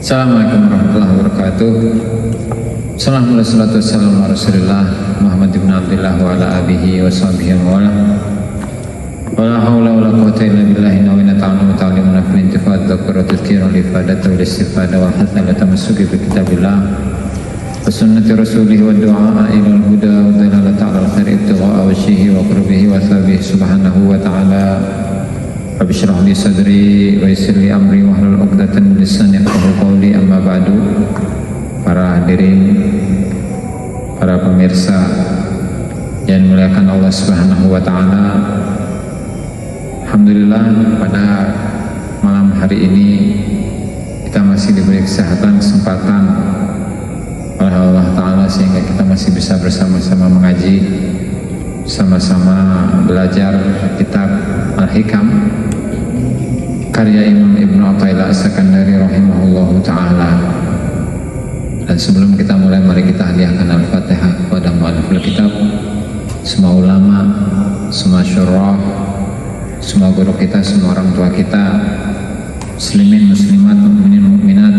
Assalamualaikum warahmatullahi wabarakatuh. Sallallahu wasallam ala Rasulillah Muhammad ibn Abdullah wa ala alihi wa sahbihi wa ala. Wala haula wala quwwata illa billah. Inna wa ta'ala ta'limuna fil intifad dzakara tadhkira li ifadati wal istifada wal hatta la tamassuki bi kitabillah wa sunnati rasulih wa du'a ila al huda wa dalalata ala al khair ibtigha'a wajhihi wa qurbihi wa thabihi subhanahu wa ta'ala. Rabbi shrah li sadri wa yassir li amri wahlul 'uqdatam min lisani yafqahu qawli. Amma ba'du. Para hadirin, para pemirsa yang dimuliakan Allah Subhanahu wa taala. Alhamdulillah pada malam hari ini kita masih diberi kesempatan oleh Allah taala sehingga kita masih bisa bersama-sama mengaji, sama-sama belajar kitab Al-Hikam karya Imam Ibnu Athaillah As-Sakandari rahimahullahu ta'ala. Dan sebelum kita mulai, mari kita hadiahkan Al-Fatihah kepada mu'alliful kitab, semua ulama, semua syurah, semua guru kita, semua orang tua kita, muslimin, muslimat, mukminin, mukminat.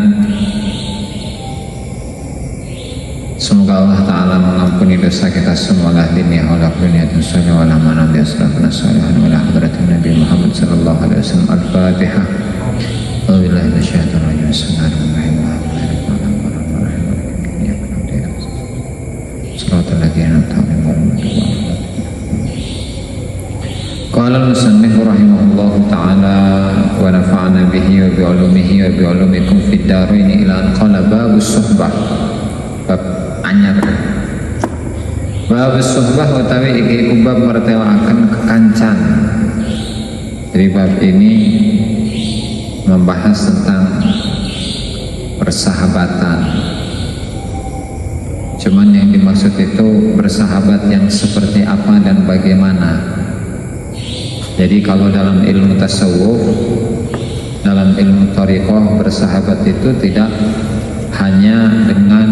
Semoga Allah Ta'ala mengampuni dosa kita semua, la dunia wala dunyatun salih wala manam bi asrafna salihan wala hadratin Nabi Muhammad sallallahu alaihi wasallam. Al-Fatihah. Wabillahi minasyaitonir rajim. Bismillahirrahmanirrahim. Shiratal ladzina an'amta 'alaihim. Qala al-musannif rahimahullahu ta'ala wa nafa'ana bihi wa bi 'ulumihi wa bi 'ulumikum fid dharain ila an qala babus suhbah. Bab anyar. Bab suhbah utawi iki bab mertelaken kekancan. Jadi bab ini membahas tentang persahabatan. Cuman yang dimaksud itu bersahabat yang seperti apa dan bagaimana. Jadi kalau dalam ilmu tasawuf, dalam ilmu thariqah, bersahabat itu tidak hanya dengan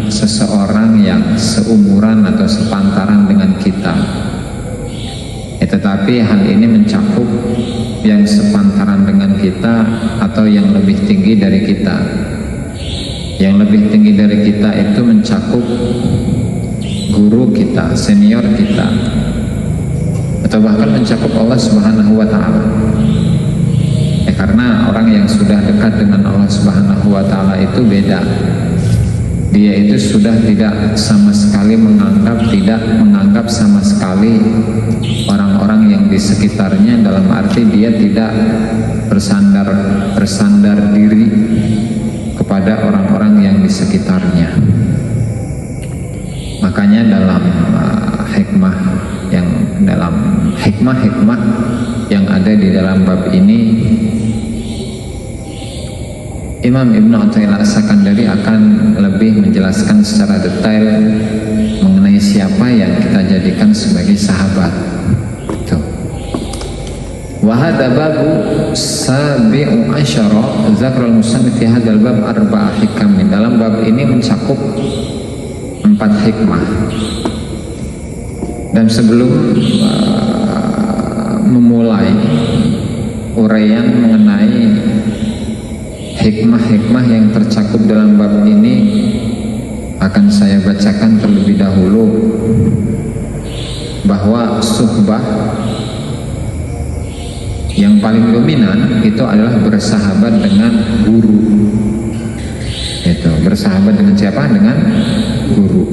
seseorang yang seumuran atau sepantaran dengan kita, tetapi hal ini mencakup yang sepantaran dengan kita atau yang lebih tinggi dari kita. Yang lebih tinggi dari kita itu mencakup guru kita, senior kita, atau bahkan mencakup Allah Subhanahu wa ta'ala. Karena orang yang sudah dekat dengan Allah Subhanahu wa ta'ala itu beda. Dia itu sudah tidak sama sekali tidak menganggap sama sekali orang-orang yang di sekitarnya, dalam arti dia tidak bersandar diri kepada orang-orang yang di sekitarnya. Makanya dalam hikmah yang ada di dalam bab ini, Imam Ibnu Athaillah As-Sakandari akan lebih menjelaskan secara detail mengenai siapa yang kita jadikan sebagai sahabat. Tuh. Wa hadza babu sabi'u asyara zakrul musannif fi hadzal bab arba'a hikam. Dalam bab ini mencakup 4 hikmah. Dan sebelum memulai uraian mengenai hikmah-hikmah yang tercakup dalam bab ini, akan saya bacakan terlebih dahulu bahwa suhbah yang paling dominan itu adalah bersahabat dengan guru. Itu bersahabat dengan siapa? Dengan guru.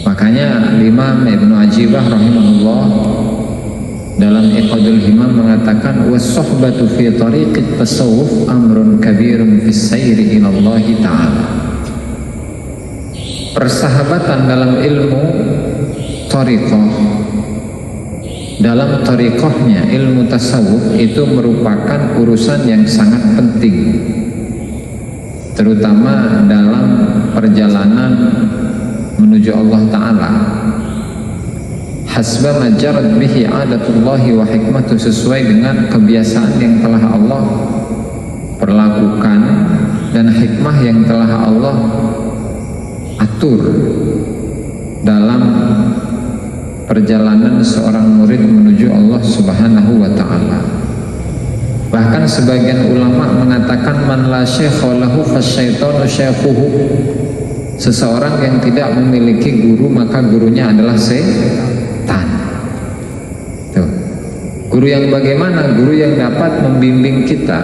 Makanya Imam Ibnu Ajibah rahimahullah dalam Iqadul Himam mengatakan was-suhbatu fi tariqit tasawuf amrun kabirun fis sayri ila Allah ta'ala. Persahabatan dalam ilmu tariqah, dalam tariqahnya ilmu tasawuf itu merupakan urusan yang sangat penting, terutama dalam perjalanan menuju Allah ta'ala. Hasba majarat bihi adatullahi wa hikmatu, sesuai dengan kebiasaan yang telah Allah perlakukan dan hikmah yang telah Allah atur dalam perjalanan seorang murid menuju Allah Subhanahu wa ta'ala. Bahkan sebagian ulama mengatakan man la syekha lahu fasyaitanu syekhuhu. Seseorang yang tidak memiliki guru maka gurunya adalah setan. Tuh. Guru yang bagaimana? Guru yang dapat membimbing kita,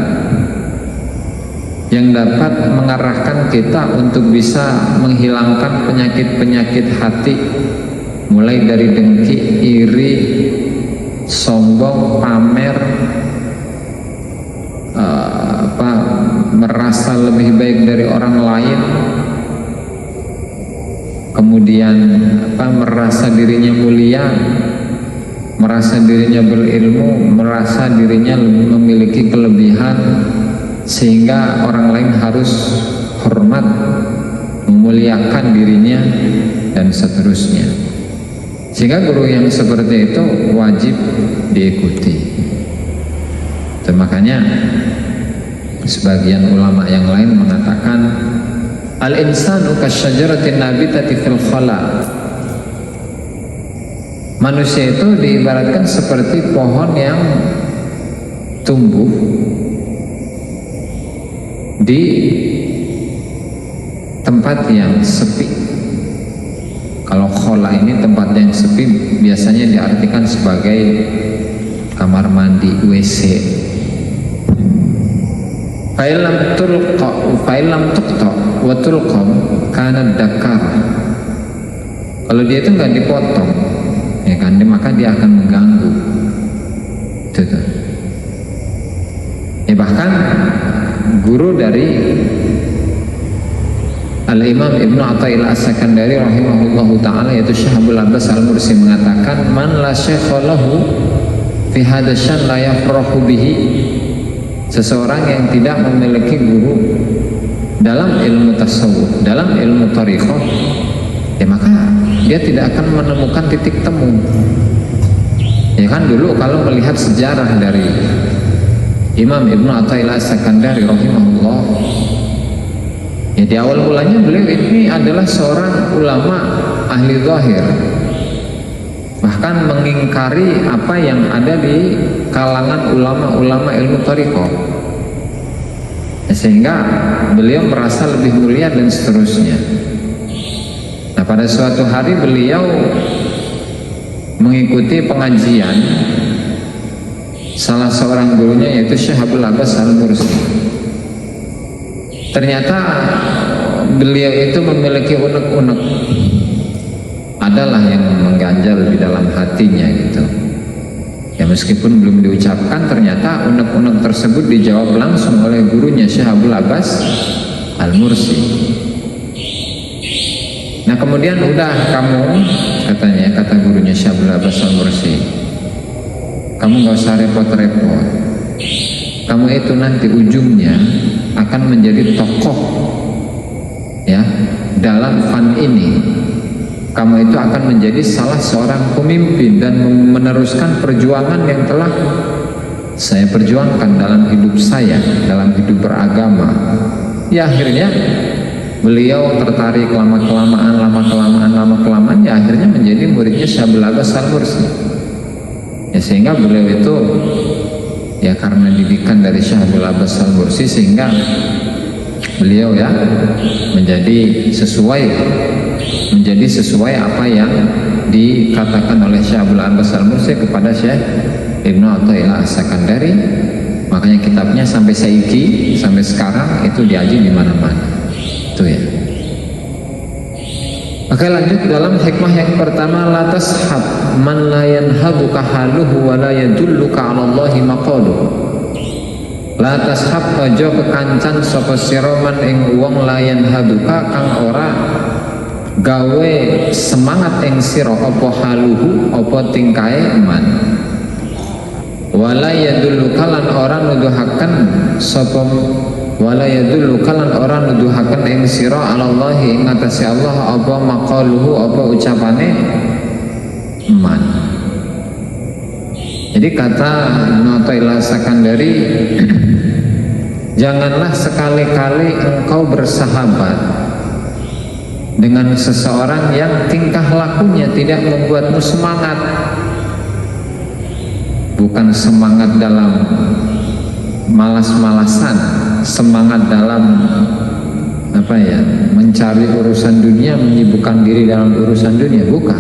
yang dapat mengarahkan kita untuk bisa menghilangkan penyakit-penyakit hati, mulai dari dengki, iri, sombong, pamer, merasa lebih baik dari orang lain, kemudian merasa dirinya mulia, merasa dirinya berilmu, merasa dirinya memiliki kelebihan sehingga orang lain harus hormat, memuliakan dirinya, dan seterusnya. Sehingga guru yang seperti itu wajib diikuti. Makanya sebagian ulama yang lain mengatakan al-insanu kasyajaratin nabitati fil khala. Manusia itu diibaratkan seperti pohon yang tumbuh di tempat yang sepi. Kalau khala ini tempat yang sepi biasanya diartikan sebagai kamar mandi, WC. Fa'ilam tuqta wa tulqam kana dakar. Kalau dia itu nggak dipotong, ya kan, maka dia akan mengganggu. Itu. Ya bahkan guru dari Al-Imam Ibnu Athaillah As-Sakandari rahimahullahu ta'ala, yaitu Syekh Abdul Abbas Al-Mursi, mengatakan man la syekha lahu fi hadasyan la yafrahu bihi. Seseorang yang tidak memiliki guru dalam ilmu tasawuf, dalam ilmu thariqah, ya maka dia tidak akan menemukan titik temu. Ya kan, dulu kalau melihat sejarah dari Imam Ibnu Athaillah As-Sakandari rahimahullah, ya di awal mulanya beliau ini adalah seorang ulama ahli zahir, bahkan mengingkari apa yang ada di kalangan ulama-ulama ilmu thariqah, sehingga beliau merasa lebih mulia dan seterusnya. Nah, pada suatu hari beliau mengikuti pengajian salah seorang gurunya, yaitu Syekh Abdul Abbas Al-Mursi. Ternyata beliau itu memiliki unek-unek, adalah yang mengganjal di dalam hatinya gitu. Ya meskipun belum diucapkan, ternyata unek-unek tersebut dijawab langsung oleh gurunya Syekh Abdul Abbas Al-Mursi. Nah kemudian udah kamu, katanya, kata gurunya Syekh Abdul Abbas Al-Mursi, kamu gak usah repot-repot. Kamu itu nanti ujungnya akan menjadi tokoh ya dalam fan ini. Kamu itu akan menjadi salah seorang pemimpin dan meneruskan perjuangan yang telah saya perjuangkan dalam hidup saya, dalam hidup beragama. Ya akhirnya beliau tertarik lama-kelamaan, ya akhirnya menjadi muridnya Syekh Abdul Abbas Al-Mursi. Ya sehingga beliau itu ya karena didikan dari Syekh Abdul Abbas Al-Mursi, sehingga beliau ya menjadi sesuai apa yang dikatakan oleh Syekh Abdul Abbas Al-Mursi kepada Syekh Ibnu Athaillah As-Sakandari. Makanya kitabnya sampai sekarang itu diaji di mana-mana. Itu ya. Oke, lanjut dalam hikmah yang pertama, la tashab man la yanhabuka haluhu wa la yadulluka 'ala Allahi maqaluhu. La tashab aja kekancan sapa sira man ing wong la yanhabuka kang ora gawe semangat ing sira apa haluhu apa tingkae man. Wala yadulluka lan ora nuduhaken sapa wala yadulluka lan ora nuduhaken ing sira alallahi ing atase Allah apa maqaluhu apa ucapane man. Jadi kata Ibnu Athaillah Sakandari, janganlah sekali-kali engkau bersahabat dengan seseorang yang tingkah lakunya tidak membuatmu semangat. Bukan semangat dalam malas-malasan, semangat dalam mencari urusan dunia, menyibukkan diri dalam urusan dunia, bukan.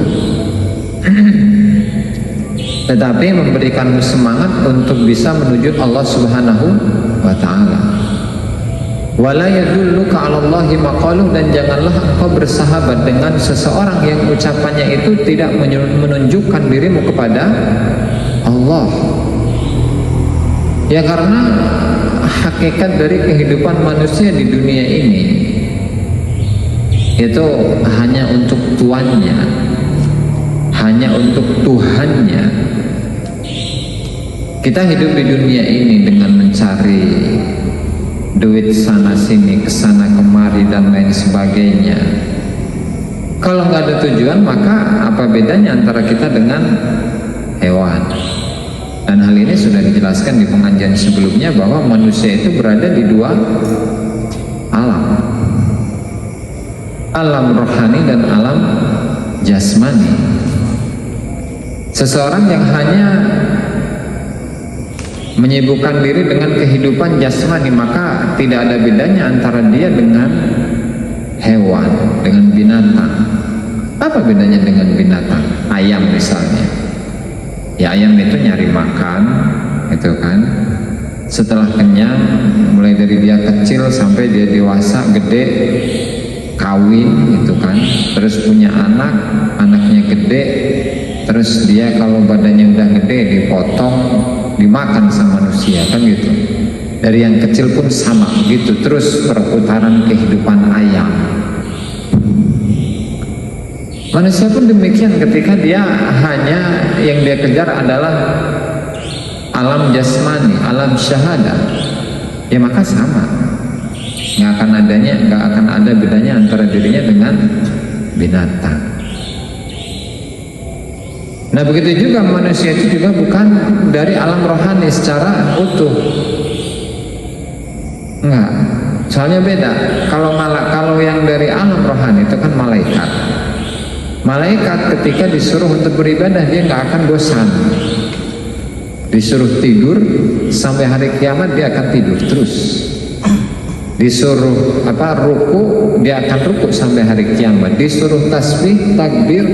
Tetapi memberikanmu semangat untuk bisa menuju Allah Subhanahu wa ta'ala. Wala yadulluka 'alallahi maqaluh, dan janganlah engkau bersahabat dengan seseorang yang ucapannya itu tidak menunjukkan dirimu kepada Allah. Ya, karena hakikat dari kehidupan manusia di dunia ini itu hanya untuk tuannya, hanya untuk Tuhannya. Kita hidup di dunia ini dengan mencari duit sana sini, kesana kemari dan lain sebagainya. Kalau nggak ada tujuan, maka apa bedanya antara kita dengan hewan? Dan hal ini sudah dijelaskan di pengajian sebelumnya bahwa manusia itu berada di dua alam, alam rohani dan alam jasmani. Seseorang yang hanya menyibukkan diri dengan kehidupan jasmani, maka tidak ada bedanya antara dia dengan hewan, dengan binatang. Apa bedanya dengan binatang? Ayam misalnya, ya ayam itu nyari makan, itu kan. Setelah kenyang, mulai dari dia kecil sampai dia dewasa, gede, kawin, itu kan. Terus punya anak, anaknya gede, terus dia kalau badannya udah gede dipotong, dimakan sama manusia, kan gitu. Dari yang kecil pun sama begitu, terus perputaran kehidupan ayam. Manusia pun demikian, ketika dia hanya yang dia kejar adalah alam jasmani, alam syahadah, ya maka sama, nggak akan ada bedanya antara dirinya dengan binatang. Nah, begitu juga manusia itu juga bukan dari alam rohani secara utuh, enggak. Soalnya beda. Kalau yang dari alam rohani itu kan malaikat. Malaikat ketika disuruh untuk beribadah, dia nggak akan bosan. Disuruh tidur sampai hari kiamat, dia akan tidur terus. Disuruh ruku, dia akan ruku sampai hari kiamat. Disuruh tasbih, takbir,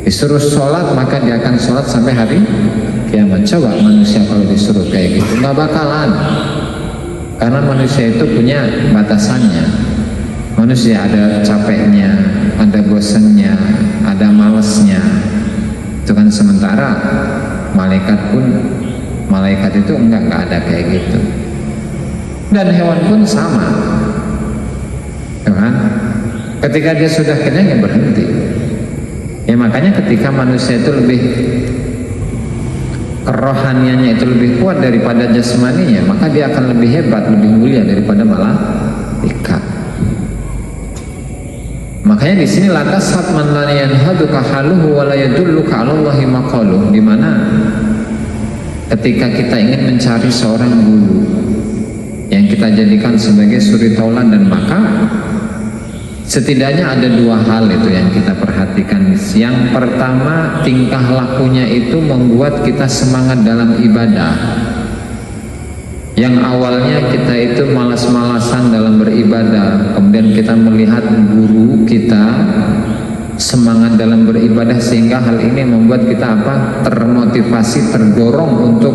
disuruh sholat, maka dia akan sholat sampai hari kiamat. Coba manusia kalau disuruh kayak gitu, nggak bakalan. Karena manusia itu punya batasannya. Manusia ada capeknya, ada bosannya, ada malesnya. Itu kan. Sementara malaikat itu enggak ada kayak gitu. Dan hewan pun sama, kan? Ketika dia sudah kenyang, ya berhenti. Ya makanya ketika manusia itu lebih kerohaniannya itu lebih kuat daripada jasmaninya, maka dia akan lebih hebat, lebih mulia daripada malaikat. Makanya di sini lantas man la yanhaduka haluhu wa la yadulluka 'alallahi maqaluh, di mana ketika kita ingin mencari seorang guru yang kita jadikan sebagai suri taulan dan maka setidaknya ada dua hal itu yang kita perhatikan. Yang pertama, tingkah lakunya itu membuat kita semangat dalam ibadah. Yang awalnya kita itu malas-malasan dalam beribadah, kemudian kita melihat guru kita semangat dalam beribadah, sehingga hal ini membuat kita termotivasi, terdorong untuk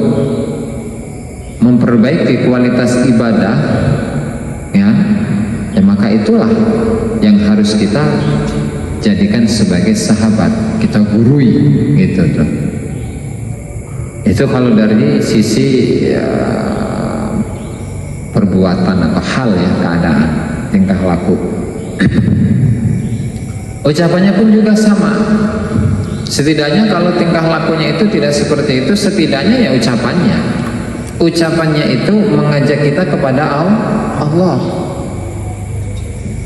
memperbaiki kualitas ibadah, ya maka itulah yang harus kita jadikan sebagai sahabat, kita gurui gitu tuh. Itu kalau dari sisi perbuatan atau hal, ya keadaan, tingkah laku. Ucapannya pun juga sama. Setidaknya kalau tingkah lakunya itu tidak seperti itu, setidaknya ya ucapannya itu mengajak kita kepada Allah.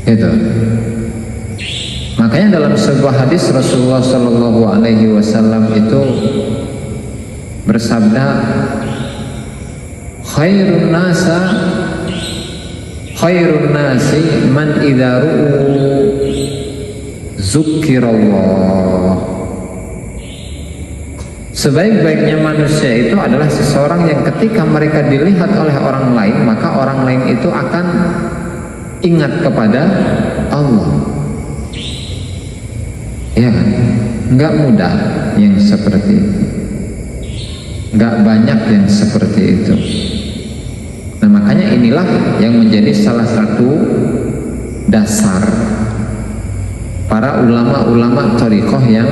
Gitu. Makanya dalam sebuah hadis Rasulullah Shallallahu Alaihi Wasallam itu bersabda, khairun nasi man idza ru'u zukkirallah Sebaik-baiknya manusia itu adalah seseorang yang ketika mereka dilihat oleh orang lain, maka orang lain itu akan ingat kepada Allah. Ya kan? Nggak mudah yang seperti itu, nggak banyak yang seperti itu. Nah makanya inilah yang menjadi salah satu dasar para ulama-ulama thariqah yang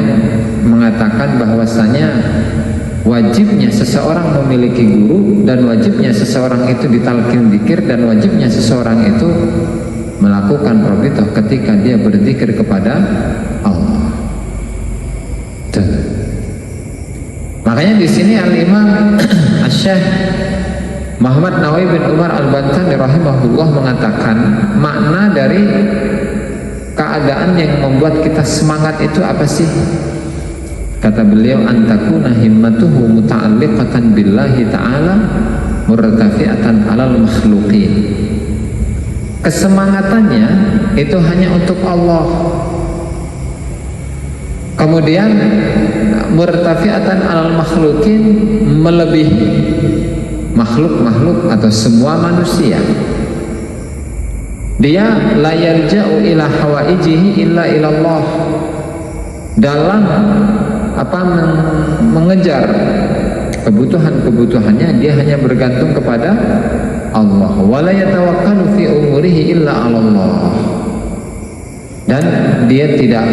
mengatakan bahwasanya wajibnya seseorang memiliki guru, dan wajibnya seseorang itu ditalqin zikir, dan wajibnya seseorang itu melakukan rabithah ketika dia berzikir kepada Allah. Tuh. Makanya di sini Al-Imam Asy-Syaikh Muhammad Nawawi bin Umar Al-Bantani rahimahullah mengatakan makna dari keadaan yang membuat kita semangat itu apa sih? Kata beliau, antakuna himmatuhu muta'alliqatan billahi ta'ala murtafi'atan alal makhluqin. Kesemangatannya itu hanya untuk Allah. Kemudian murtafi'atan alal makhluqin, melebihi makhluk-makhluk atau semua manusia. Dia la yarja'u ila hawaijihi illa ilallah, dalam mengejar kebutuhan-kebutuhannya dia hanya bergantung kepada Allah. Wala yatawakkalu fi umurihi illa 'ala Allah, dan dia tidak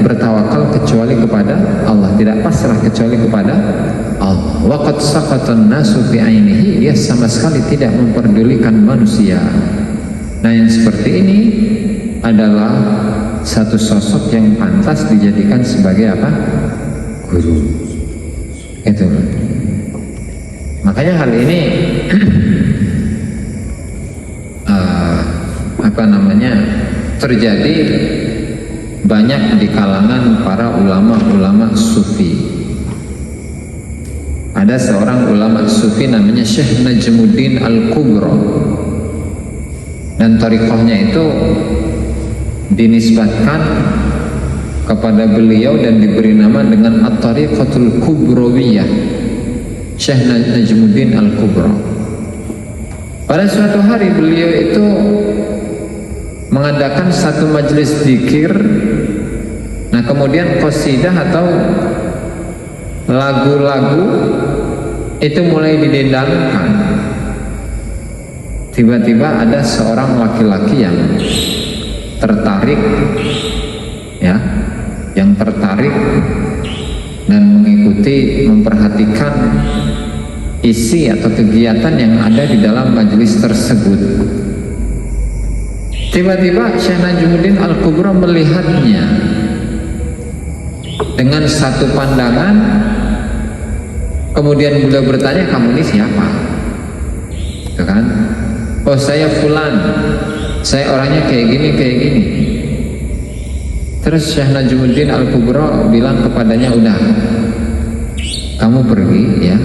bertawakal kecuali kepada Allah, tidak pasrah kecuali kepada Allah. Wa qad saqatan nasu fi 'ainihi, dia sama sekali tidak memperdulikan manusia. Nah yang seperti ini adalah satu sosok yang pantas dijadikan sebagai apa? Guru. Itu. Makanya hal ini terjadi banyak di kalangan para ulama-ulama sufi. Ada seorang ulama sufi namanya Syekh Najmuddin Al-Kubra, dan thariqahnya itu dinisbatkan kepada beliau dan diberi nama dengan At-Tariqatul Kubrawiyah, Syekh Najmuddin Al-Kubra. Pada suatu hari beliau itu mengadakan satu majelis zikir. Nah kemudian qasidah atau lagu-lagu itu mulai didendangkan. Tiba-tiba ada seorang laki-laki yang tertarik, ya, yang tertarik dan mengikuti, memperhatikan isi atau kegiatan yang ada di dalam majelis tersebut. Tiba-tiba Syekh Najmuddin Al-Kubra melihatnya dengan satu pandangan. Kemudian beliau bertanya, kamu ini siapa? Itu kan? Oh saya fulan, saya orangnya kayak gini, kayak gini. Terus Syekh Najmuddin Al-Kubra bilang kepadanya, udah, kamu pergi ya.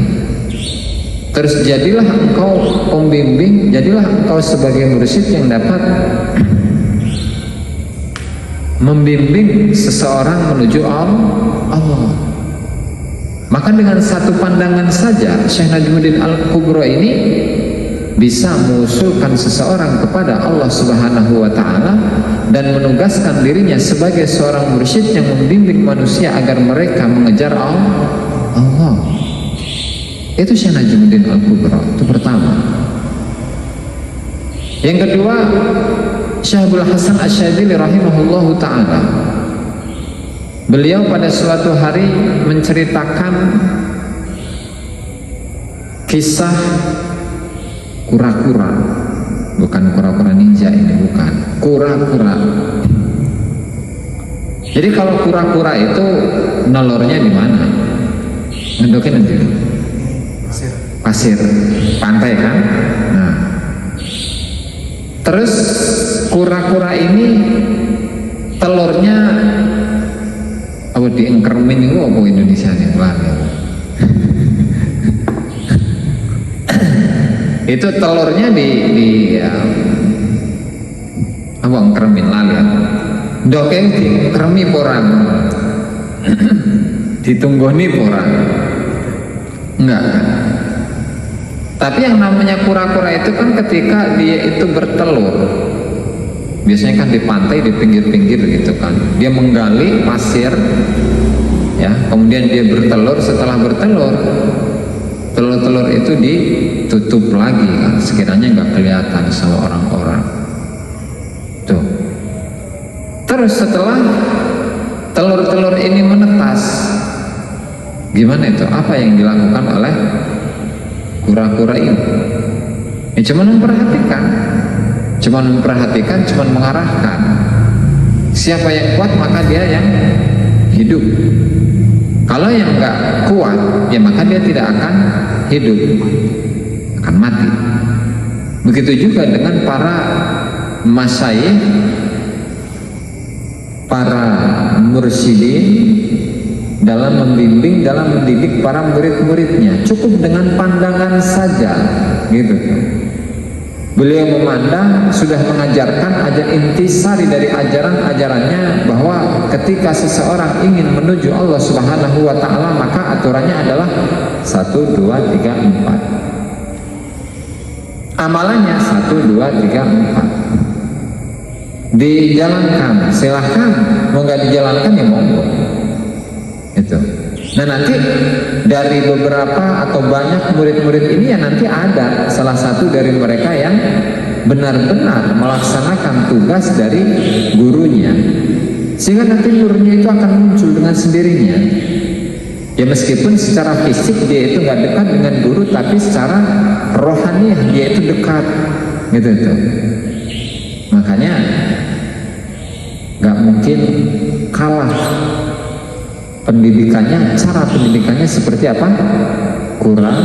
Terus jadilah engkau pembimbing, jadilah engkau sebagai mursyid yang dapat membimbing seseorang menuju Allah. Maka dengan satu pandangan saja Syekh Najmuddin Al-Kubra ini bisa mengusulkan seseorang kepada Allah Subhanahu wa Ta'ala dan menugaskan dirinya sebagai seorang mursyid yang membimbing manusia agar mereka mengejar Allah. Itu Syekh Najmuddin Al-Kubra, itu pertama. Yang kedua, Syekh Abdul Hasan Asy-Syadzili rahimahullahu ta'ala, beliau pada suatu hari menceritakan kisah kura-kura. Bukan kura-kura ninja ini, bukan, kura-kura. Jadi kalau kura-kura itu nelurnya di mana? Ngedoknya nanti pasir, pantai kan. Nah, terus kura-kura ini telurnya apa diengkermin itu apa Indonesia nih itu telurnya di apa engkermin lali ya. Dokeng diengkermi porang ditunggoni porang. Enggak kan? Tapi yang namanya kura-kura itu kan ketika dia itu bertelur, biasanya kan di pantai, di pinggir-pinggir gitu kan, dia menggali pasir ya, kemudian dia bertelur. Setelah bertelur, telur-telur itu ditutup lagi kan, sekiranya nggak kelihatan sama orang-orang tuh. Terus setelah telur-telur ini menetas, gimana itu? Apa yang dilakukan oleh kura-kura ini? Ya cuma memperhatikan, cuma mengarahkan. Siapa yang kuat maka dia yang hidup. Kalau yang nggak kuat, ya maka dia tidak akan hidup, akan mati. Begitu juga dengan para masyayikh, para mursyidin dalam membimbing, dalam mendidik para murid-muridnya. Cukup dengan pandangan saja, gitu. Beliau memandang, sudah mengajarkan ajar intisari dari ajaran-ajarannya bahwa ketika seseorang ingin menuju Allah Subhanahu wa Ta'ala, maka aturannya adalah 1, 2, 3, 4. Amalannya 1, 2, 3, 4. Dijalankan, silahkan. Mau nggak dijalankan ya monggo. Itu. Nah nanti dari beberapa atau banyak murid-murid ini ya nanti ada salah satu dari mereka yang benar-benar melaksanakan tugas dari gurunya, sehingga nanti nurnya itu akan muncul dengan sendirinya. Ya meskipun secara fisik dia itu nggak dekat dengan guru, tapi secara rohaniah dia itu dekat, gitu tuh. Makanya nggak mungkin kalah pendidikannya. Cara pendidikannya seperti apa? Kurang.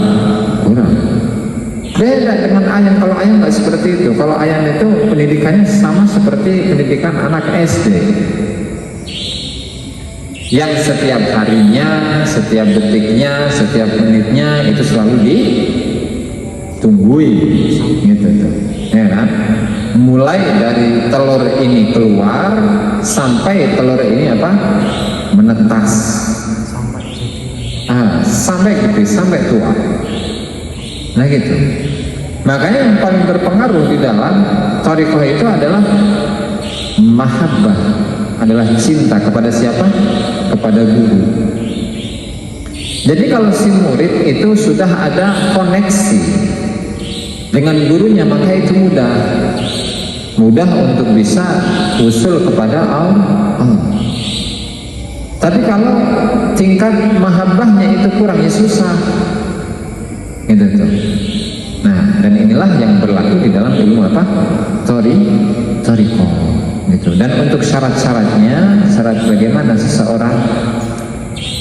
Beda dengan ayam. Kalau ayam nggak seperti itu. Kalau ayam itu pendidikannya sama seperti pendidikan anak SD, yang setiap harinya, setiap detiknya, setiap menitnya itu selalu ditungguin, gitu tuh, ya kan? Mulai dari telur ini keluar sampai telur ini apa? Menetas, sampai gede, sampai tua. Nah gitu. Makanya yang paling berpengaruh di dalam thariqah itu adalah mahabbah, adalah cinta kepada siapa? Kepada guru. Jadi kalau si murid itu sudah ada koneksi dengan gurunya, maka itu mudah untuk bisa usul kepada Allah. Tapi kalau tingkat mahabbahnya itu kurang, ya susah, gitu tuh. Nah, dan inilah yang berlaku di dalam ilmu apa? Thariqah, gitu. Dan untuk syarat-syaratnya, syarat bagaimana seseorang,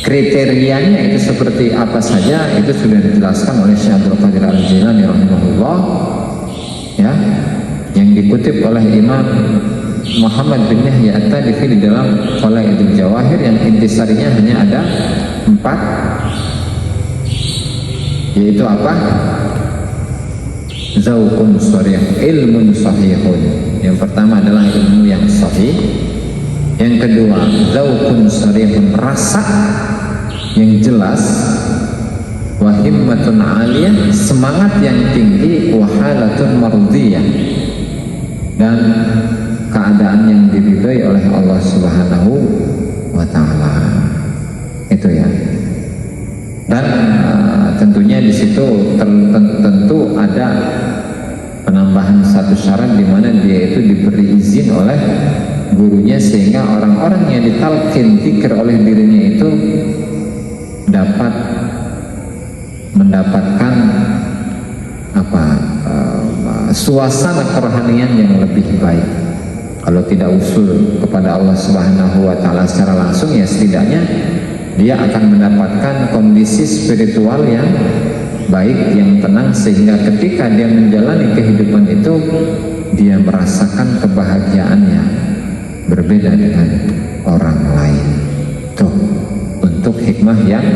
kriterianya itu seperti apa saja, itu sudah dijelaskan oleh Syekh Abdul Qadir Al-Jilani rahimahullah, ya, yang dikutip oleh Imam Muhammad bin Yahya At-Tadifi di dalam Falaidul Jawahir, yang intisarinya hanya ada 4, yaitu apa? Zauqun sharih, ilmun sahihun. Yang pertama adalah ilmu yang sahih. Yang kedua, zauqun sharihun, rasa yang jelas. Wa himmatun 'aliyah, semangat yang tinggi. Wa halatun mardiyah, dan keadaan yang diridhoi oleh Allah Subhanahu wa Ta'ala, itu ya. Dan tentunya di situ tentu ada penambahan satu syarat, di mana dia itu diberi izin oleh gurunya, sehingga orang-orang yang ditalqin zikir oleh dirinya itu dapat mendapatkan suasana kerohanian yang lebih baik. Kalau tidak usul kepada Allah Subhanahu wa Ta'ala secara langsung, ya setidaknya dia akan mendapatkan kondisi spiritual yang baik, yang tenang, sehingga ketika dia menjalani kehidupan itu dia merasakan kebahagiaannya berbeda dengan orang lain. Tuh, untuk hikmah yang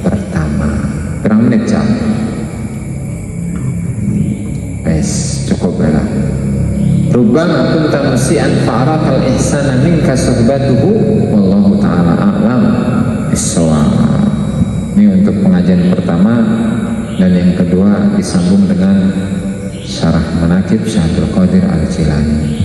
pertama. Berapa menit jam? Cukup ya. Rubbama kunta musi'an fa'arafal ihsana minka suhbatuhu wallahu ta'ala a'lam bissawab. Ini untuk pengajian kajian pertama, dan yang kedua disambung dengan syarah manaqib Syekh Abdul Qadir Al-Jilani.